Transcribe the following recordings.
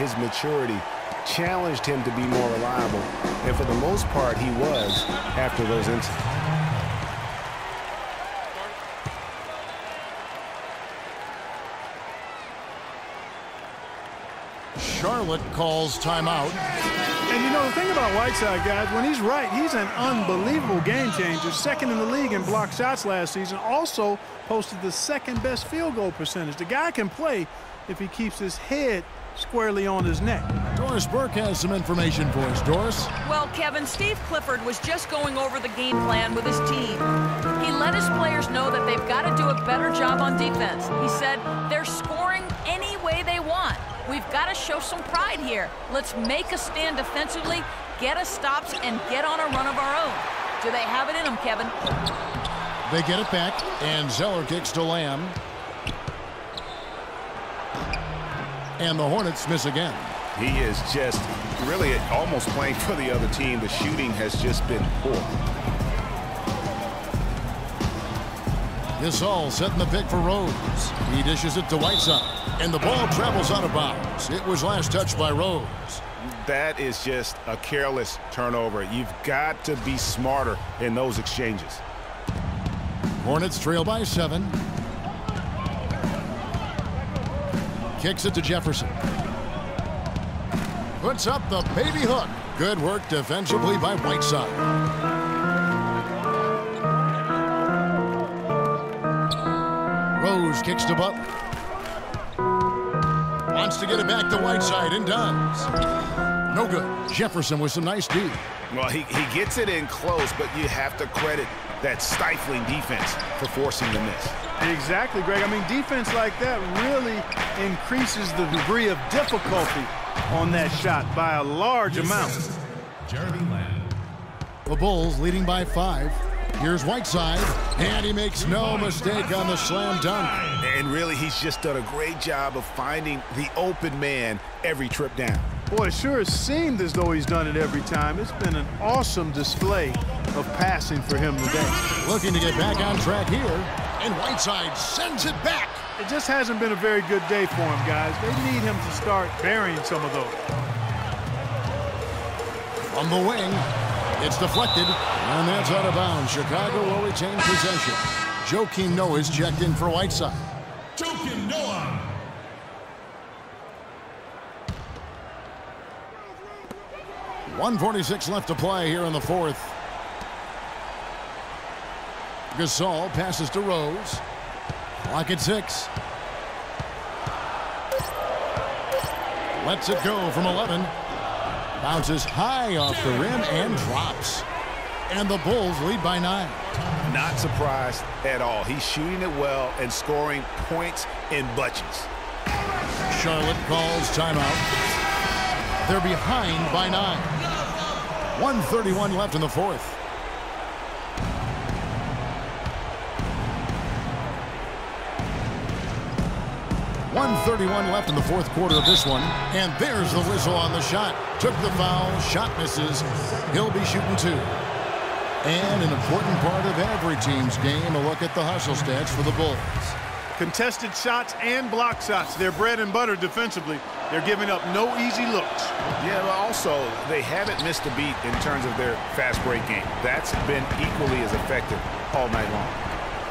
his maturity challenged him to be more reliable, and for the most part, he was after those incidents. Charlotte calls timeout. And you know, the thing about Whiteside, guys, when he's right, he's an unbelievable game changer. Second in the league in blocked shots last season. Also posted the second best field goal percentage. The guy can play if he keeps his head squarely on his neck. Doris Burke has some information for us. Doris? Well, Kevin, Steve Clifford was just going over the game plan with his team. He let his players know that they've got to do a better job on defense. He said they're scoring any way they want. We've got to show some pride here. Let's make a stand defensively, get us stops, and get on a run of our own. Do they have it in them, Kevin? They get it back, and Zeller kicks to Lamb. And the Hornets miss again. He is just really almost playing for the other team. The shooting has just been poor. Gasol setting the pick for Rose. He dishes it to Whiteside, and the ball travels out of bounds. It was last touched by Rose. That is just a careless turnover. You've got to be smarter in those exchanges. Hornets trail by 7. Kicks it to Jefferson. Puts up the baby hook. Good work defensively by Whiteside. Rose kicks to Butler. Wants to get it back to Whiteside and does. No good. Jefferson with some nice D. Well, he gets it in close, but you have to credit that stifling defense for forcing the miss. Exactly, Greg. I mean, defense like that really increases the degree of difficulty on that shot by a large amount. Jeremy Lamb. The Bulls leading by 5. Here's Whiteside, and he makes no mistake on the slam dunk. And really, he's just done a great job of finding the open man every trip down. Boy, it sure has seemed as though he's done it every time. It's been an awesome display of passing for him today. Looking to get back on track here, and Whiteside sends it back. It just hasn't been a very good day for him, guys. They need him to start burying some of those. From the wing, it's deflected, and that's out of bounds. Chicago will retain possession. Joakim Noah is checked in for Whiteside. Joakim Noah. .146 left to play here in the fourth. Gasol passes to Rose. Clock at 6. Lets it go from 11. Bounces high off the rim and drops. And the Bulls lead by 9. Not surprised at all. He's shooting it well and scoring points in bunches. Charlotte calls timeout. They're behind by 9. 1:31 left in the fourth. .131 left in the fourth quarter of this one. And there's the whistle on the shot. Took the foul. Shot misses. He'll be shooting 2. And an important part of every team's game, a look at the hustle stats for the Bulls. Contested shots and block shots. They're bread and butter defensively. They're giving up no easy looks. Yeah, but also, they haven't missed a beat in terms of their fast break game. That's been equally as effective all night long.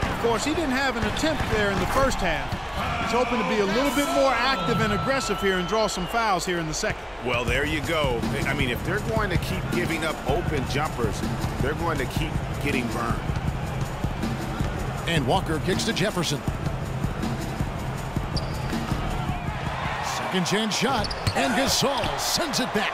Of course, he didn't have an attempt there in the first half. He's hoping to be a little bit more active and aggressive here and draw some fouls here in the second. Well, there you go. I mean, if they're going to keep giving up open jumpers, they're going to keep getting burned. And Walker kicks to Jefferson. Second chance shot, and Gasol sends it back.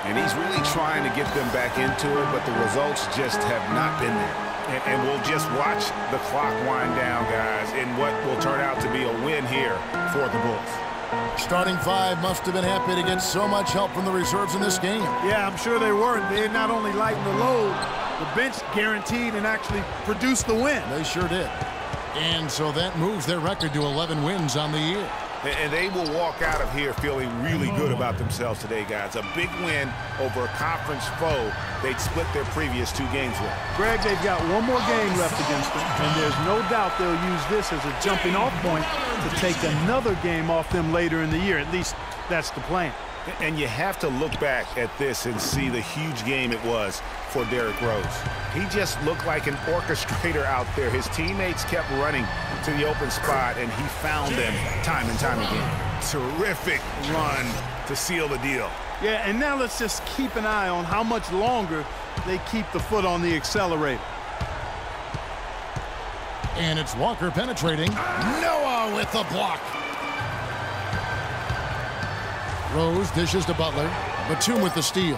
And he's really trying to get them back into it, but the results just have not been there. And we'll just watch the clock wind down, guys, in what will turn out to be a win here for the Bulls. Starting 5 must have been happy to get so much help from the reserves in this game. Yeah, I'm sure they were. They not only lightened the load, the bench guaranteed and actually produced the win. They sure did. And so that moves their record to 11 wins on the year. And they will walk out of here feeling really good about themselves today, guys. A big win over a conference foe they'd split their previous 2 games with. Greg, they've got one more game left against them, and there's no doubt they'll use this as a jumping-off point to take another game off them later in the year. At least that's the plan. And you have to look back at this and see the huge game it was for Derrick Rose. He just looked like an orchestrator out there. His teammates kept running to the open spot, and he found them time and time again. Terrific run to seal the deal. Yeah, and now let's just keep an eye on how much longer they keep the foot on the accelerator. And it's Walker penetrating. Noah with the block. Rose dishes to Butler. Batum with the steal.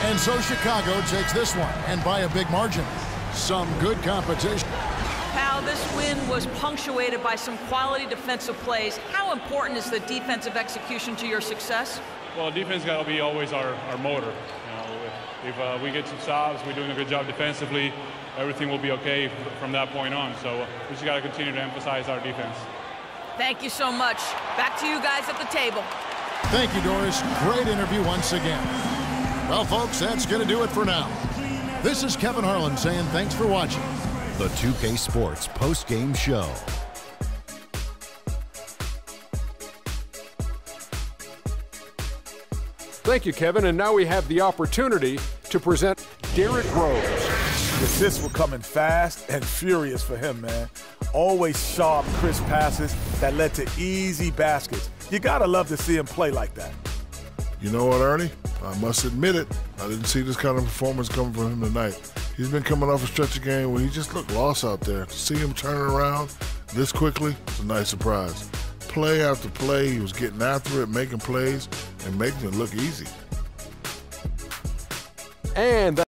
And so Chicago takes this one, and by a big margin. Some good competition. Pal, this win was punctuated by some quality defensive plays. How important is the defensive execution to your success? Well, defense got to be always our motor. If we get some stops, we're doing a good job defensively, everything will be okay from that point on. So we just got to continue to emphasize our defense. Thank you so much. Back to you guys at the table. Thank you, Doris. Great interview once again. Well, folks, that's going to do it for now. This is Kevin Harlan saying thanks for watching the 2K Sports post-game show. Thank you, Kevin. And now we have the opportunity to present Derrick Rose. The assists were coming fast and furious for him, man. Always sharp, crisp passes that led to easy baskets. You gotta love to see him play like that. You know what, Ernie? I must admit it. I didn't see this kind of performance coming from him tonight. He's been coming off a stretch of game where he just looked lost out there. To see him turn around this quickly, it's a nice surprise. Play after play, he was getting after it, making plays, and making it look easy. And